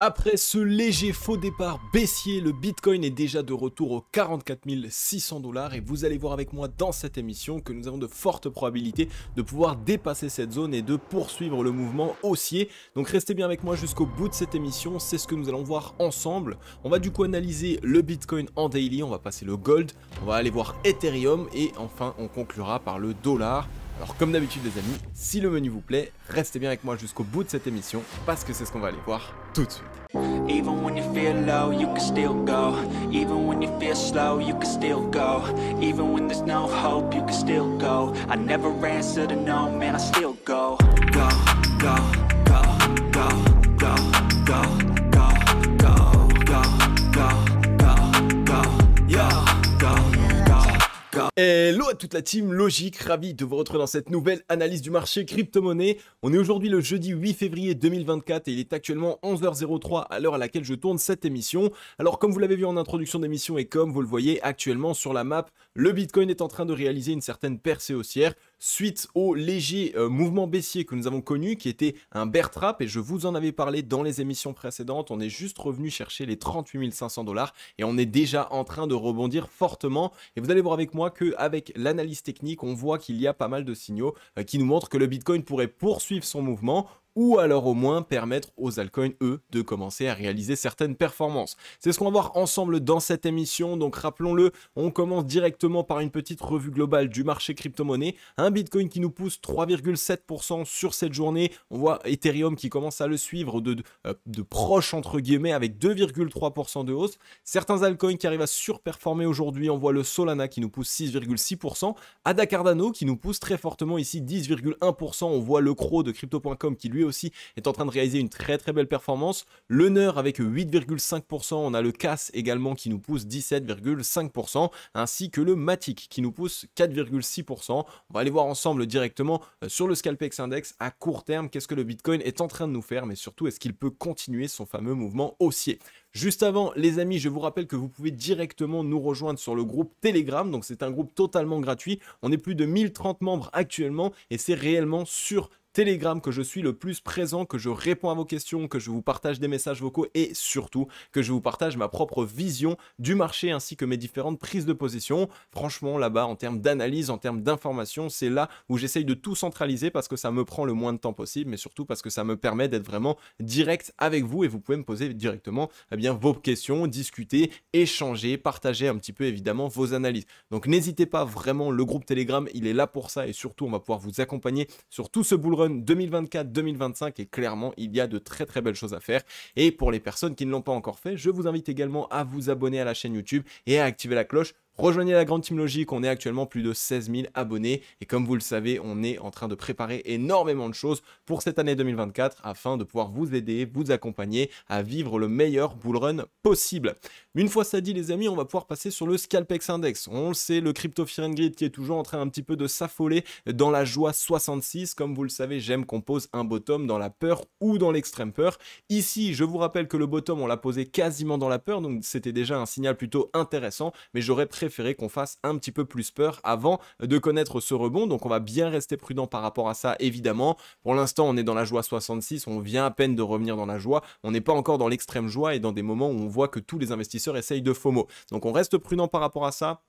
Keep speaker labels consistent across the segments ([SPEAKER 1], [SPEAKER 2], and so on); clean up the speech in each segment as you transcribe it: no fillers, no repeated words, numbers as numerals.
[SPEAKER 1] Après ce léger faux départ baissier, le Bitcoin est déjà de retour aux 44 600 $ et vous allez voir avec moi dans cette émission que nous avons de fortes probabilités de pouvoir dépasser cette zone et de poursuivre le mouvement haussier. Donc restez bien avec moi jusqu'au bout de cette émission, c'est ce que nous allons voir ensemble. On va du coup analyser le Bitcoin en daily, on va passer le gold, on va aller voir Ethereum et enfin on conclura par le dollar. Alors comme d'habitude les amis, si le menu vous plaît, restez bien avec moi jusqu'au bout de cette émission parce que c'est ce qu'on va aller voir tout de suite.
[SPEAKER 2] Even when you feel low, you can still go. Even when you feel slow, you can still go. Even when there's no hope, you can still go. I never answer to no, man, I still go. Go, go, go, go, go, go, go, go, go, go, go, go, yo, go, go.
[SPEAKER 1] Hello à toute la team Logique, ravi de vous retrouver dans cette nouvelle analyse du marché crypto-monnaie. On est aujourd'hui le jeudi 8 février 2024 et il est actuellement 11h03 à l'heure à laquelle je tourne cette émission. Alors comme vous l'avez vu en introduction d'émission et comme vous le voyez actuellement sur la map, le Bitcoin est en train de réaliser une certaine percée haussière suite au léger mouvement baissier que nous avons connu qui était un bear trap et je vous en avais parlé dans les émissions précédentes. On est juste revenu chercher les 38 500 $ et on est déjà en train de rebondir fortement et vous allez voir avec moi qu'avec l'analyse technique on voit qu'il y a pas mal de signaux qui nous montrent que le Bitcoin pourrait poursuivre son mouvement ou alors au moins permettre aux altcoins, eux, de commencer à réaliser certaines performances. C'est ce qu'on va voir ensemble dans cette émission, donc rappelons-le, on commence directement par une petite revue globale du marché crypto-monnaie, un Bitcoin qui nous pousse 3,7% sur cette journée, on voit Ethereum qui commence à le suivre de proche entre guillemets avec 2,3% de hausse, certains altcoins qui arrivent à surperformer aujourd'hui, on voit le Solana qui nous pousse 6,6%, ADA Cardano qui nous pousse très fortement ici 10,1%, on voit le Crow de Crypto.com qui lui aussi est en train de réaliser une très belle performance. Le NER avec 8,5%, on a le CAS également qui nous pousse 17,5%, ainsi que le Matic qui nous pousse 4,6%. On va aller voir ensemble directement sur le Scalpex Index à court terme, qu'est-ce que le Bitcoin est en train de nous faire, mais surtout est-ce qu'il peut continuer son fameux mouvement haussier. Juste avant, les amis, je vous rappelle que vous pouvez directement nous rejoindre sur le groupe Telegram. Donc, c'est un groupe totalement gratuit. On est plus de 1030 membres actuellement et c'est réellement sur Telegram que je suis le plus présent, que je réponds à vos questions, que je vous partage des messages vocaux et surtout que je vous partage ma propre vision du marché ainsi que mes différentes prises de position. Franchement, là-bas, en termes d'analyse, en termes d'information, c'est là où j'essaye de tout centraliser parce que ça me prend le moins de temps possible, mais surtout parce que ça me permet d'être vraiment direct avec vous et vous pouvez me poser directement vos questions, discuter, échanger, partager un petit peu évidemment vos analyses. Donc n'hésitez pas vraiment, le groupe Telegram, il est là pour ça et surtout, on va pouvoir vous accompagner sur tout ce bull run 2024-2025 et clairement il y a de très belles choses à faire et pour les personnes qui ne l'ont pas encore fait, je vous invite également à vous abonner à la chaîne YouTube et à activer la cloche. Rejoignez la grande team Logique, on est actuellement plus de 16 000 abonnés et comme vous le savez, on est en train de préparer énormément de choses pour cette année 2024 afin de pouvoir vous aider, vous accompagner à vivre le meilleur bull run possible. Une fois ça dit les amis, on va pouvoir passer sur le Scalpex Index. On le sait, le Crypto Fear and Greed qui est toujours en train un petit peu de s'affoler dans la joie 66. Comme vous le savez, j'aime qu'on pose un bottom dans la peur ou dans l'extrême peur. Ici, je vous rappelle que le bottom, on l'a posé quasiment dans la peur, donc c'était déjà un signal plutôt intéressant, mais j'aurais préféré qu'on fasse un petit peu plus peur avant de connaître ce rebond, donc on va bien rester prudent par rapport à ça évidemment. Pour l'instant on est dans la joie 66, on vient à peine de revenir dans la joie, on n'est pas encore dans l'extrême joie et dans des moments où on voit que tous les investisseurs essayent de FOMO, donc on reste prudent par rapport à ça.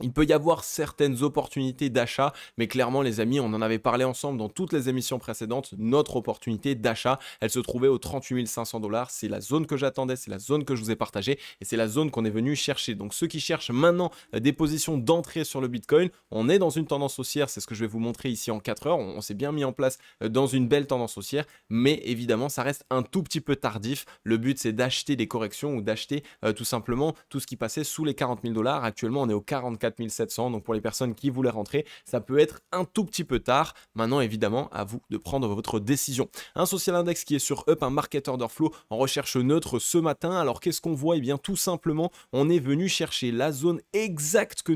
[SPEAKER 1] Il peut y avoir certaines opportunités d'achat, mais clairement les amis, on en avait parlé ensemble dans toutes les émissions précédentes, notre opportunité d'achat, elle se trouvait aux 38 500 $, c'est la zone que j'attendais, c'est la zone que je vous ai partagée et c'est la zone qu'on est venu chercher. Donc ceux qui cherchent maintenant des positions d'entrée sur le Bitcoin, on est dans une tendance haussière, c'est ce que je vais vous montrer ici en 4 heures, on s'est bien mis en place dans une belle tendance haussière, mais évidemment ça reste un tout petit peu tardif. Le but c'est d'acheter des corrections ou d'acheter tout simplement tout ce qui passait sous les 40 000 $. Actuellement on est aux 44 700, donc pour les personnes qui voulaient rentrer, ça peut être un tout petit peu tard. Maintenant, évidemment, à vous de prendre votre décision. Un social index qui est sur Up, un market order flow en recherche neutre ce matin. Alors, qu'est-ce qu'on voit? Eh bien, tout simplement, on est venu chercher la zone exacte que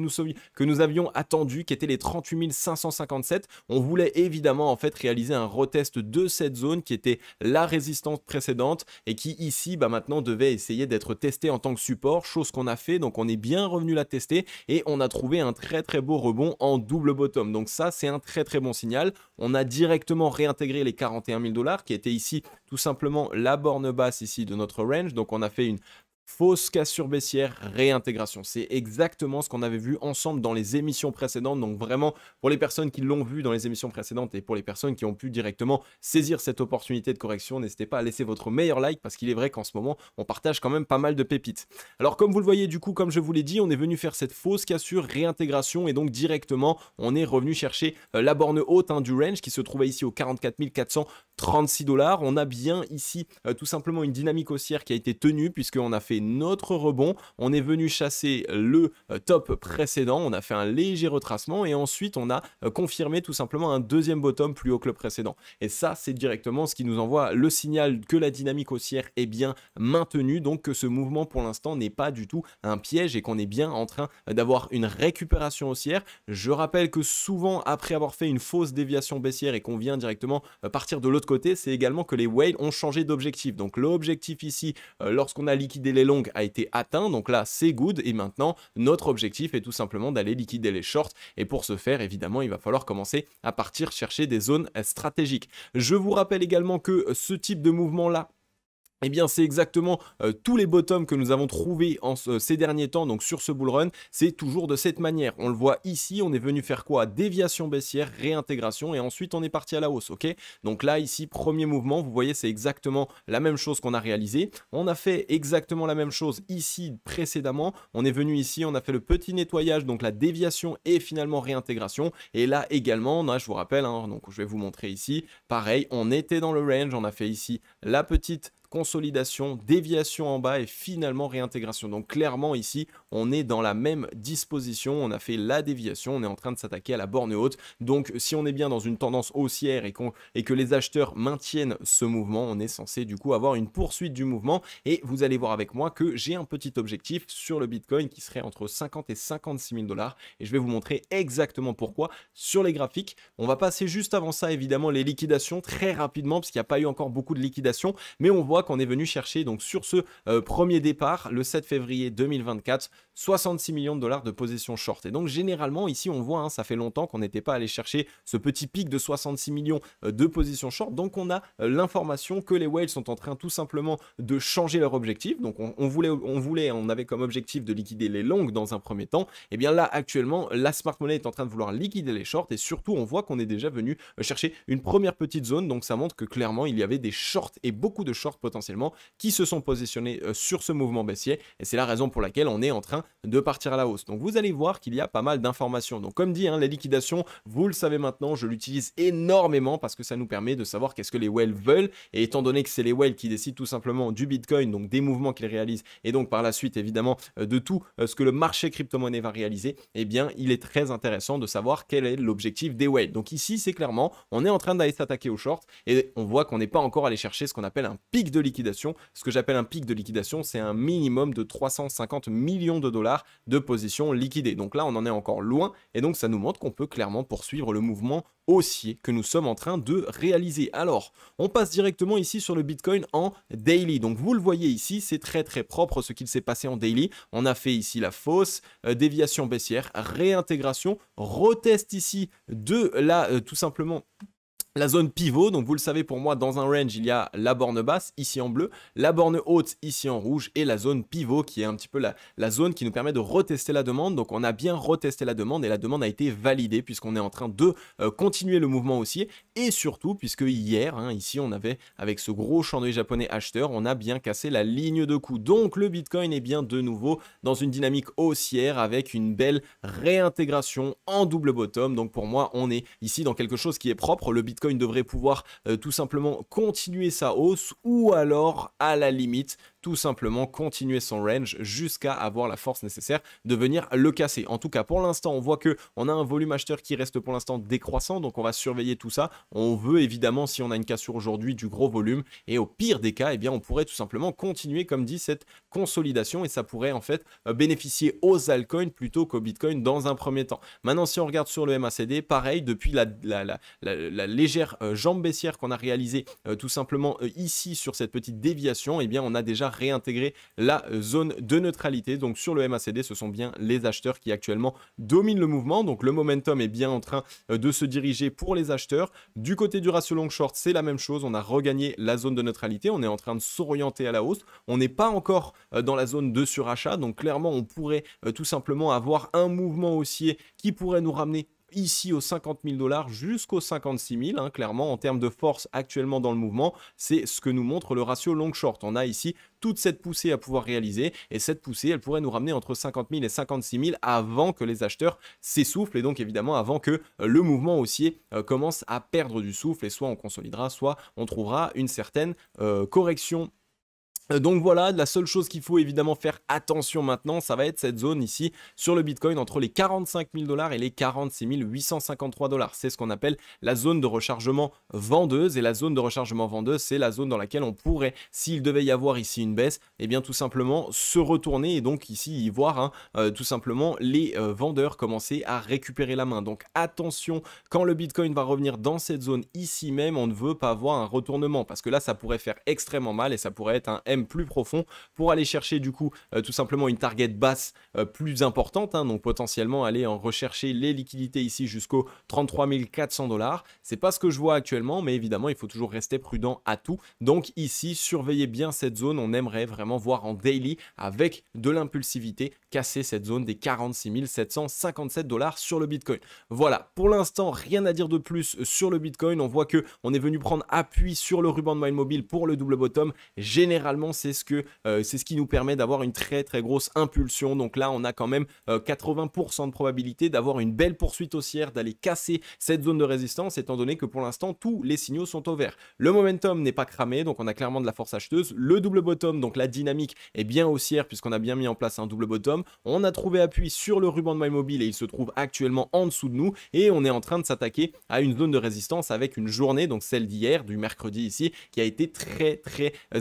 [SPEAKER 1] nous avions attendue, qui était les 38 557. On voulait évidemment, en fait, réaliser un retest de cette zone qui était la résistance précédente et qui, ici, maintenant, devait essayer d'être testé en tant que support, chose qu'on a fait. Donc, on est bien revenu la tester et on on a trouvé un très très beau rebond en double bottom. Donc ça, c'est un très très bon signal. On a directement réintégré les 41 000 $ qui était ici tout simplement la borne basse ici de notre range. Donc on a fait une fausse cassure baissière, réintégration. C'est exactement ce qu'on avait vu ensemble dans les émissions précédentes. Donc vraiment, pour les personnes qui l'ont vu dans les émissions précédentes et pour les personnes qui ont pu directement saisir cette opportunité de correction, n'hésitez pas à laisser votre meilleur like parce qu'il est vrai qu'en ce moment, on partage quand même pas mal de pépites. Alors comme vous le voyez, du coup, comme je vous l'ai dit, on est venu faire cette fausse cassure, réintégration et donc directement, on est revenu chercher la borne haute du range qui se trouvait ici aux 44 436 $. On a bien ici tout simplement une dynamique haussière qui a été tenue puisqu'on a fait notre rebond, on est venu chasser le top précédent, on a fait un léger retracement et ensuite on a confirmé tout simplement un deuxième bottom plus haut que le précédent. Et ça, c'est directement ce qui nous envoie le signal que la dynamique haussière est bien maintenue, donc que ce mouvement pour l'instant n'est pas du tout un piège et qu'on est bien en train d'avoir une récupération haussière. Je rappelle que souvent, après avoir fait une fausse déviation baissière et qu'on vient directement partir de l'autre côté, c'est également que les whales ont changé d'objectif. Donc l'objectif ici, lorsqu'on a liquidé les longues, a été atteint, donc là c'est good et maintenant notre objectif est tout simplement d'aller liquider les shorts et pour ce faire évidemment il va falloir commencer à partir chercher des zones stratégiques. Je vous rappelle également que ce type de mouvement là, eh bien, c'est exactement tous les bottoms que nous avons trouvés ces derniers temps, donc sur ce bull run, c'est toujours de cette manière. On le voit ici, on est venu faire quoi? Déviation baissière, réintégration, et ensuite on est parti à la hausse, ok? Donc là, ici, premier mouvement, vous voyez, c'est exactement la même chose qu'on a réalisé. On a fait exactement la même chose ici précédemment. On est venu ici, on a fait le petit nettoyage, donc la déviation et finalement réintégration. Et là également, je vous rappelle, donc je vais vous montrer ici, pareil, on était dans le range, on a fait ici la petite consolidation, déviation en bas et finalement réintégration. Donc clairement ici, on est dans la même disposition, on a fait la déviation, on est en train de s'attaquer à la borne haute. Donc si on est bien dans une tendance haussière et que les acheteurs maintiennent ce mouvement, on est censé du coup avoir une poursuite du mouvement et vous allez voir avec moi que j'ai un petit objectif sur le Bitcoin qui serait entre 50 et 56 000 $ et je vais vous montrer exactement pourquoi sur les graphiques. On va passer juste avant ça évidemment les liquidations très rapidement parce qu'il n'y a pas eu encore beaucoup de liquidations, mais on voit qu'on est venu chercher donc sur ce premier départ le 7 février 2024 66 millions de $ de position short. Et donc généralement ici on voit, ça fait longtemps qu'on n'était pas allé chercher ce petit pic de 66 millions de position short. Donc on a l'information que les whales sont en train tout simplement de changer leur objectif. Donc on avait comme objectif de liquider les longues dans un premier temps. Et bien là actuellement la smart money est en train de vouloir liquider les shorts et surtout on voit qu'on est déjà venu chercher une première petite zone. Donc ça montre que clairement il y avait des shorts et beaucoup de shorts potentiellement qui se sont positionnés sur ce mouvement baissier et c'est la raison pour laquelle on est en train de partir à la hausse. Donc vous allez voir qu'il y a pas mal d'informations. Donc comme dit, les liquidations, vous le savez maintenant, je l'utilise énormément parce que ça nous permet de savoir qu'est-ce que les whales veulent et étant donné que c'est les whales qui décident tout simplement du Bitcoin, donc des mouvements qu'ils réalisent et donc par la suite évidemment de tout ce que le marché crypto-monnaie va réaliser, eh bien il est très intéressant de savoir quel est l'objectif des whales. Donc ici c'est clairement, on est en train d'aller s'attaquer aux shorts et on voit qu'on n'est pas encore allé chercher ce qu'on appelle un pic de liquidation. Ce que j'appelle un pic de liquidation, c'est un minimum de 350 millions de dollars de positions liquidées. Donc là, on en est encore loin et donc ça nous montre qu'on peut clairement poursuivre le mouvement haussier que nous sommes en train de réaliser. Alors, on passe directement ici sur le Bitcoin en daily. Donc vous le voyez ici, c'est très très propre ce qu'il s'est passé en daily. On a fait ici la fausse déviation baissière, réintégration, retest ici de la tout simplement la zone pivot. Donc vous le savez, pour moi dans un range il y a la borne basse ici en bleu, la borne haute ici en rouge et la zone pivot qui est un petit peu la zone qui nous permet de retester la demande. Donc on a bien retesté la demande et la demande a été validée puisqu'on est en train de continuer le mouvement haussier et surtout puisque hier ici on avait avec ce gros chandelier japonais acheteur, on a bien cassé la ligne de coup. Donc le Bitcoin est bien de nouveau dans une dynamique haussière avec une belle réintégration en double bottom. Donc pour moi on est ici dans quelque chose qui est propre. Le Bitcoin devrait pouvoir tout simplement continuer sa hausse ou alors à la limite tout simplement continuer son range jusqu'à avoir la force nécessaire de venir le casser. En tout cas pour l'instant on voit que on a un volume acheteur qui reste pour l'instant décroissant, donc on va surveiller tout ça. On veut évidemment, si on a une cassure aujourd'hui, du gros volume et au pire des cas, eh bien on pourrait tout simplement continuer comme dit cette consolidation et ça pourrait en fait bénéficier aux altcoins plutôt qu'au Bitcoin dans un premier temps. Maintenant si on regarde sur le MACD, pareil, depuis la légère jambe baissière qu'on a réalisée tout simplement ici sur cette petite déviation, eh bien on a déjà a réintégré la zone de neutralité. Donc sur le MACD, ce sont bien les acheteurs qui actuellement dominent le mouvement. Donc le momentum est bien en train de se diriger pour les acheteurs. Du côté du ratio long short, c'est la même chose. On a regagné la zone de neutralité. On est en train de s'orienter à la hausse. On n'est pas encore dans la zone de surachat. Donc clairement, on pourrait tout simplement avoir un mouvement haussier qui pourrait nous ramener ici aux 50 000 $ jusqu'aux 56 000, hein, clairement en termes de force actuellement dans le mouvement, c'est ce que nous montre le ratio long short. On a ici toute cette poussée à pouvoir réaliser et cette poussée elle pourrait nous ramener entre 50 000 et 56 000 avant que les acheteurs s'essoufflent et donc évidemment avant que le mouvement haussier commence à perdre du souffle et soit on consolidera, soit on trouvera une certaine correction. Donc voilà, la seule chose qu'il faut évidemment faire attention maintenant, ça va être cette zone ici sur le Bitcoin entre les 45 000 $ et les 46 853 $. C'est ce qu'on appelle la zone de rechargement vendeuse et la zone de rechargement vendeuse, c'est la zone dans laquelle on pourrait, s'il devait y avoir ici une baisse, eh bien tout simplement se retourner et donc ici y voir tout simplement les vendeurs commencer à récupérer la main. Donc attention, quand le Bitcoin va revenir dans cette zone ici même, on ne veut pas avoir un retournement parce que là ça pourrait faire extrêmement mal et ça pourrait être un M plus profond pour aller chercher du coup tout simplement une target basse plus importante, hein, donc potentiellement aller en rechercher les liquidités ici jusqu'aux 33 400 $. C'est pas ce que je vois actuellement, mais évidemment il faut toujours rester prudent à tout. Donc ici surveillez bien cette zone, on aimerait vraiment voir en daily avec de l'impulsivité casser cette zone des 46 757 $ sur le Bitcoin. Voilà, pour l'instant rien à dire de plus sur le Bitcoin. On voit que on est venu prendre appui sur le ruban de Mile Mobile pour le double bottom. Généralement c'est ce qui nous permet d'avoir une très grosse impulsion. Donc là on a quand même 80% de probabilité d'avoir une belle poursuite haussière, d'aller casser cette zone de résistance étant donné que pour l'instant tous les signaux sont au vert. Le momentum n'est pas cramé, donc on a clairement de la force acheteuse. Le double bottom, donc la dynamique est bien haussière puisqu'on a bien mis en place un double bottom. On a trouvé appui sur le ruban de Mile Mobile et il se trouve actuellement en dessous de nous et on est en train de s'attaquer à une zone de résistance avec une journée, donc celle d'hier, du mercredi ici, qui a été très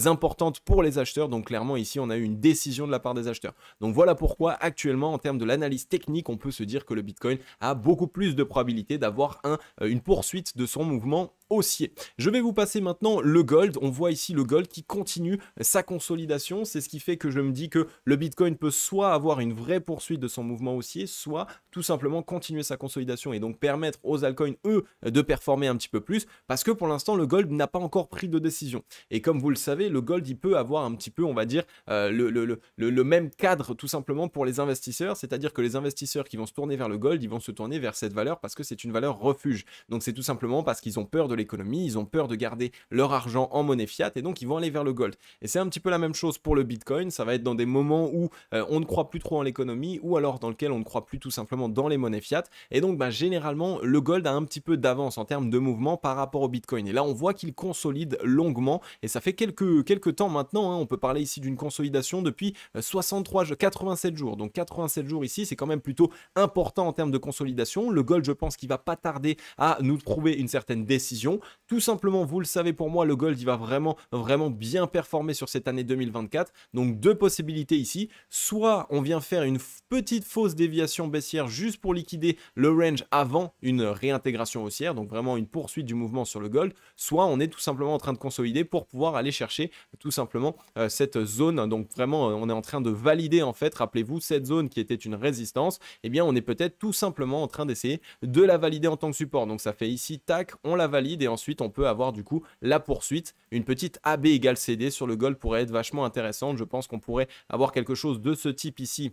[SPEAKER 1] importante pour les acheteurs. Donc clairement ici on a eu une décision de la part des acheteurs. Donc voilà pourquoi actuellement en termes de l'analyse technique on peut se dire que le Bitcoin a beaucoup plus de probabilité d'avoir une poursuite de son mouvement haussier. Je vais vous passer maintenant le gold. On voit ici le gold qui continue sa consolidation. C'est ce qui fait que je me dis que le Bitcoin peut soit avoir une vraie poursuite de son mouvement haussier, soit tout simplement continuer sa consolidation et donc permettre aux altcoins, eux, de performer un petit peu plus parce que pour l'instant, le gold n'a pas encore pris de décision. Et comme vous le savez, le gold, il peut avoir un petit peu, on va dire, le même cadre tout simplement pour les investisseurs, c'est-à-dire que les investisseurs qui vont se tourner vers le gold, ils vont se tourner vers cette valeur parce que c'est une valeur refuge. Donc c'est tout simplement parce qu'ils ont peur de l'économie, ils ont peur de garder leur argent en monnaie fiat et donc ils vont aller vers le gold. Et c'est un petit peu la même chose pour le Bitcoin, ça va être dans des moments où on ne croit plus trop en l'économie ou alors dans lequel on ne croit plus tout simplement dans les monnaies fiat et donc généralement le gold a un petit peu d'avance en termes de mouvement par rapport au Bitcoin et là on voit qu'il consolide longuement et ça fait quelques temps maintenant, hein, on peut parler ici d'une consolidation depuis 87 jours, donc 87 jours ici c'est quand même plutôt important en termes de consolidation. Le gold je pense qu'il va pas tarder à nous trouver une certaine décision. Tout simplement, vous le savez, pour moi, le gold, il va vraiment bien performer sur cette année 2024. Donc, deux possibilités ici. Soit on vient faire une petite fausse déviation baissière juste pour liquider le range avant une réintégration haussière. Donc, vraiment une poursuite du mouvement sur le gold. Soit on est tout simplement en train de consolider pour pouvoir aller chercher tout simplement cette zone. Donc, vraiment, on est en train de valider, en fait, rappelez-vous, cette zone qui était une résistance. Eh bien, on est peut-être tout simplement en train d'essayer de la valider en tant que support. Donc, ça fait ici, tac, on la valide et ensuite on peut avoir du coup la poursuite. Une petite AB égale CD sur le gold pourrait être vachement intéressante. Je pense qu'on pourrait avoir quelque chose de ce type ici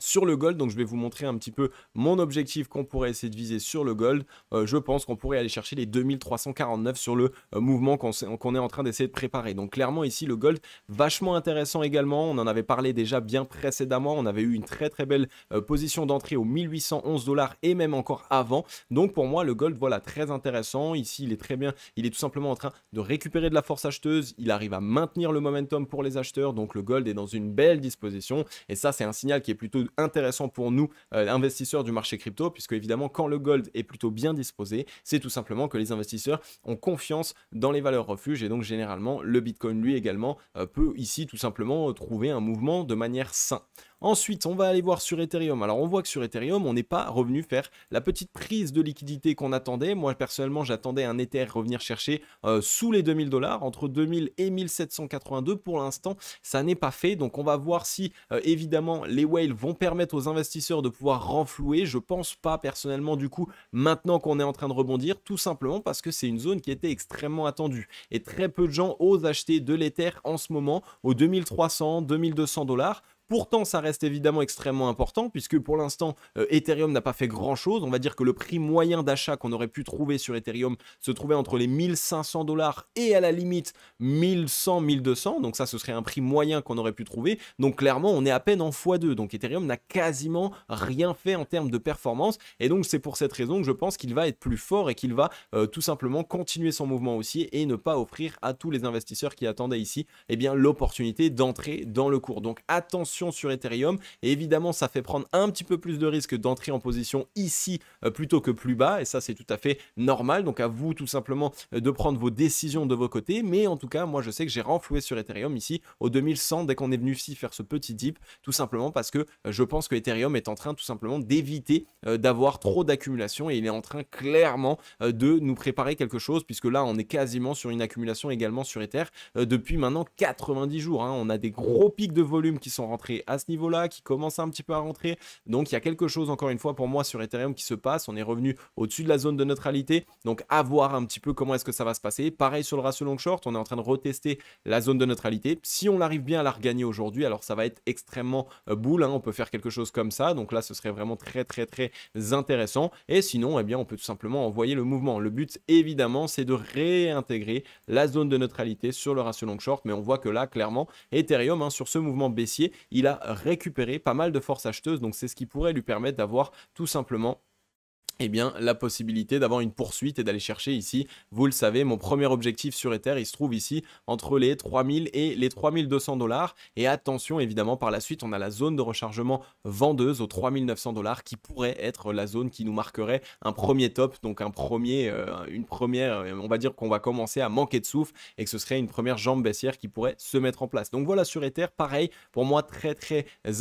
[SPEAKER 1] sur le gold. Donc je vais vous montrer un petit peu mon objectif qu'on pourrait essayer de viser sur le gold. Je pense qu'on pourrait aller chercher les 2349 sur le mouvement qu'on est en train d'essayer de préparer. Donc clairement ici le gold vachement intéressant également. On en avait parlé déjà bien précédemment. On avait eu une très belle position d'entrée aux 1811 $ et même encore avant. Donc pour moi le gold voilà très intéressant. Ici il est très bien. Il est tout simplement en train de récupérer de la force acheteuse. Il arrive à maintenir le momentum pour les acheteurs. Donc le gold est dans une belle disposition et ça c'est un signal qui est plutôt intéressant pour nous investisseurs du marché crypto puisque évidemment quand le gold est plutôt bien disposé c'est tout simplement que les investisseurs ont confiance dans les valeurs refuges et donc généralement le Bitcoin lui également peut ici tout simplement trouver un mouvement de manière sain. Ensuite, on va aller voir sur Ethereum. Alors, on voit que sur Ethereum, on n'est pas revenu faire la petite prise de liquidité qu'on attendait. Moi, personnellement, j'attendais un Ether revenir chercher sous les 2000 $, entre 2000 et 1782. Pour l'instant, ça n'est pas fait. Donc, on va voir si, évidemment, les whales vont permettre aux investisseurs de pouvoir renflouer. Je pense pas, personnellement, du coup, maintenant qu'on est en train de rebondir, tout simplement parce que c'est une zone qui était extrêmement attendue. Et très peu de gens osent acheter de l'Ether en ce moment aux 2300, 2200 $. Pourtant, ça reste évidemment extrêmement important puisque pour l'instant, Ethereum n'a pas fait grand-chose. On va dire que le prix moyen d'achat qu'on aurait pu trouver sur Ethereum se trouvait entre les 1500 $ et à la limite 1100, 1200. Donc ça, ce serait un prix moyen qu'on aurait pu trouver. Donc clairement, on est à peine en x2. Donc Ethereum n'a quasiment rien fait en termes de performance. Et donc c'est pour cette raison que je pense qu'il va être plus fort et qu'il va tout simplement continuer son mouvement aussi et ne pas offrir à tous les investisseurs qui attendaient ici eh bien l'opportunité d'entrer dans le cours. Donc attention sur Ethereum, et évidemment ça fait prendre un petit peu plus de risque d'entrer en position ici plutôt que plus bas, et ça c'est tout à fait normal. Donc à vous tout simplement de prendre vos décisions de vos côtés, mais en tout cas moi je sais que j'ai renfloué sur Ethereum ici au 2100 dès qu'on est venu ici faire ce petit dip, tout simplement parce que je pense que Ethereum est en train tout simplement d'éviter d'avoir trop d'accumulation, et il est en train clairement de nous préparer quelque chose, puisque là on est quasiment sur une accumulation également sur Ether depuis maintenant 90 jours, hein. On a des gros pics de volume qui sont rentrés à ce niveau-là, qui commence un petit peu à rentrer. Donc il y a quelque chose encore une fois pour moi sur Ethereum qui se passe. On est revenu au-dessus de la zone de neutralité, donc à voir un petit peu comment est-ce que ça va se passer. Pareil sur le ratio long short, on est en train de retester la zone de neutralité. Si on arrive bien à la regagner aujourd'hui, alors ça va être extrêmement bull, hein. On peut faire quelque chose comme ça, donc là ce serait vraiment très intéressant. Et sinon eh bien on peut tout simplement envoyer le mouvement. Le but évidemment c'est de réintégrer la zone de neutralité sur le ratio long short, mais on voit que là clairement Ethereum, hein, sur ce mouvement baissier, il a récupéré pas mal de force acheteuse, donc c'est ce qui pourrait lui permettre d'avoir tout simplement eh bien, la possibilité d'avoir une poursuite et d'aller chercher ici, vous le savez, mon premier objectif sur Ether, il se trouve ici entre les 3000 et les 3200 $. Et attention, évidemment, par la suite, on a la zone de rechargement vendeuse aux 3900 $ qui pourrait être la zone qui nous marquerait un premier top, donc une première, on va dire qu'on va commencer à manquer de souffle et que ce serait une première jambe baissière qui pourrait se mettre en place. Donc voilà, sur Ether, pareil, pour moi, très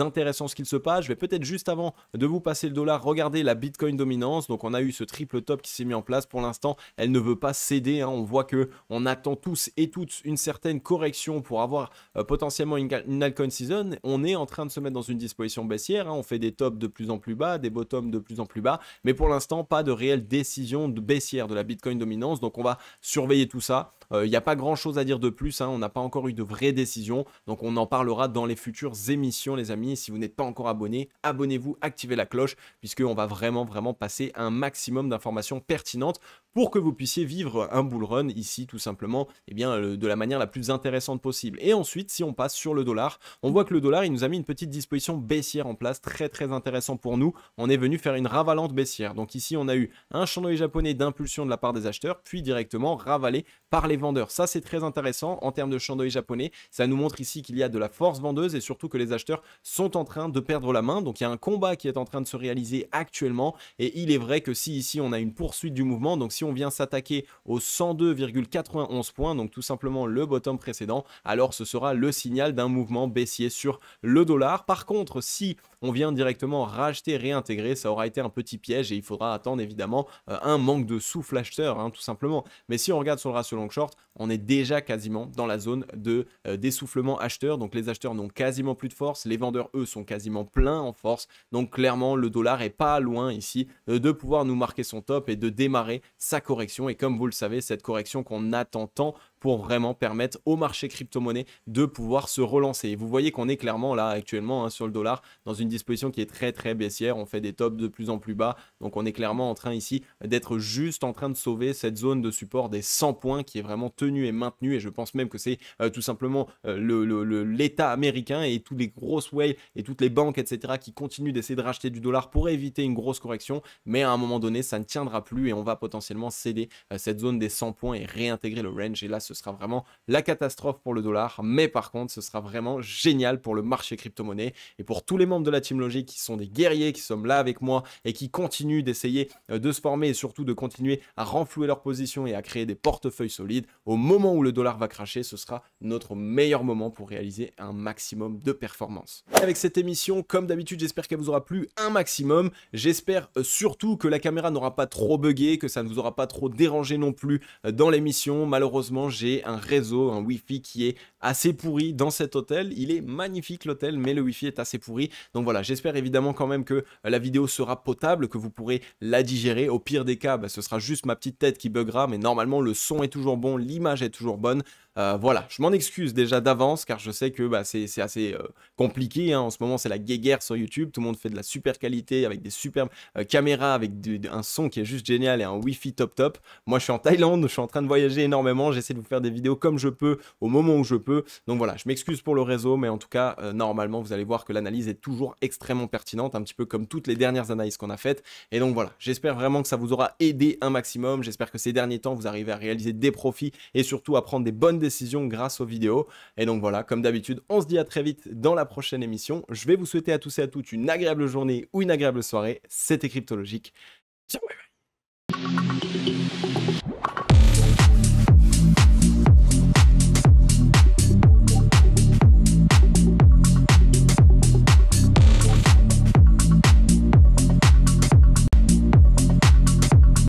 [SPEAKER 1] intéressant ce qu'il se passe. Je vais peut-être juste avant de vous passer le dollar, regarder la Bitcoin dominance. Donc on a eu ce triple top qui s'est mis en place. Pour l'instant, elle ne veut pas céder, hein. On voit que on attend tous et toutes une certaine correction pour avoir potentiellement une altcoin season. On est en train de se mettre dans une disposition baissière, hein. On fait des tops de plus en plus bas, des bottoms de plus en plus bas, mais pour l'instant pas de réelle décision de baissière de la Bitcoin dominance. Donc on va surveiller tout ça. Il n'y a pas grand chose à dire de plus, hein. On n'a pas encore eu de vraie décision, donc on en parlera dans les futures émissions les amis. Si vous n'êtes pas encore abonné, abonnez-vous, activez la cloche, puisqu'on va vraiment passer un maximum d'informations pertinentes pour que vous puissiez vivre un bull run ici tout simplement eh bien, de la manière la plus intéressante possible. Et ensuite si on passe sur le dollar, on voit que le dollar il nous a mis une petite disposition baissière en place, très intéressant pour nous. On est venu faire une ravalante baissière, donc ici on a eu un chandelier japonais d'impulsion de la part des acheteurs, puis directement ravalé par les vendeurs. Ça c'est très intéressant en termes de chandelier japonais, ça nous montre ici qu'il y a de la force vendeuse et surtout que les acheteurs sont en train de perdre la main. Donc il y a un combat qui est en train de se réaliser actuellement, et il est vrai que si ici on a une poursuite du mouvement, donc si on vient s'attaquer aux 102,91 points, donc tout simplement le bottom précédent, alors ce sera le signal d'un mouvement baissier sur le dollar. Par contre, si on vient directement racheter, réintégrer, ça aura été un petit piège et il faudra attendre évidemment un manque de souffle acheteur, hein, tout simplement. Mais si on regarde sur le ratio long short, on est déjà quasiment dans la zone de d'essoufflement acheteur, donc les acheteurs n'ont quasiment plus de force, les vendeurs eux sont quasiment pleins en force, donc clairement le dollar est pas loin ici de pouvoir nous marquer son top et de démarrer sa correction. Et comme vous le savez, cette correction qu'on attend tant pour vraiment permettre au marché crypto-monnaie de pouvoir se relancer. Et vous voyez qu'on est clairement là actuellement, hein, sur le dollar dans une disposition qui est très baissière. On fait des tops de plus en plus bas, donc on est clairement en train ici d'être juste en train de sauver cette zone de support des 100 points qui est vraiment tenue et maintenue. Et je pense même que c'est tout simplement l'État américain et tous les grosses whales et toutes les banques etc qui continuent d'essayer de racheter du dollar pour éviter une grosse correction, mais à un moment donné ça ne tiendra plus et on va potentiellement céder cette zone des 100 points et réintégrer le range. Et là ce sera vraiment la catastrophe pour le dollar, mais par contre, ce sera vraiment génial pour le marché crypto-monnaie et pour tous les membres de la Team Logic qui sont des guerriers, qui sont là avec moi et qui continuent d'essayer de se former et surtout de continuer à renflouer leur position et à créer des portefeuilles solides. Au moment où le dollar va cracher, ce sera notre meilleur moment pour réaliser un maximum de performance. Avec cette émission, comme d'habitude, j'espère qu'elle vous aura plu un maximum. J'espère surtout que la caméra n'aura pas trop bugué, que ça ne vous aura pas trop dérangé non plus dans l'émission. Malheureusement, j'ai un réseau, un Wi-Fi qui est assez pourri dans cet hôtel. Il est magnifique l'hôtel, mais le Wi-Fi est assez pourri. Donc voilà, j'espère évidemment quand même que la vidéo sera potable, que vous pourrez la digérer. Au pire des cas, ce sera juste ma petite tête qui buggera, mais normalement le son est toujours bon, l'image est toujours bonne. Voilà, je m'en excuse déjà d'avance car je sais que c'est assez compliqué, hein. En ce moment, c'est la guéguerre sur YouTube. Tout le monde fait de la super qualité avec des superbes caméras, avec un son qui est juste génial et un Wi-Fi top. Moi, je suis en Thaïlande, je suis en train de voyager énormément. J'essaie de vous faire des vidéos comme je peux, au moment où je peux. Donc voilà, je m'excuse pour le réseau, mais en tout cas, normalement, vous allez voir que l'analyse est toujours extrêmement pertinente, un petit peu comme toutes les dernières analyses qu'on a faites. Et donc voilà, j'espère vraiment que ça vous aura aidé un maximum. J'espère que ces derniers temps, vous arrivez à réaliser des profits et surtout à prendre des bonnes décisions grâce aux vidéos. Et donc voilà, comme d'habitude, on se dit à très vite dans la prochaine émission. Je vais vous souhaiter à tous et à toutes une agréable journée ou une agréable soirée. C'était Cryptologique. Ciao, bye bye.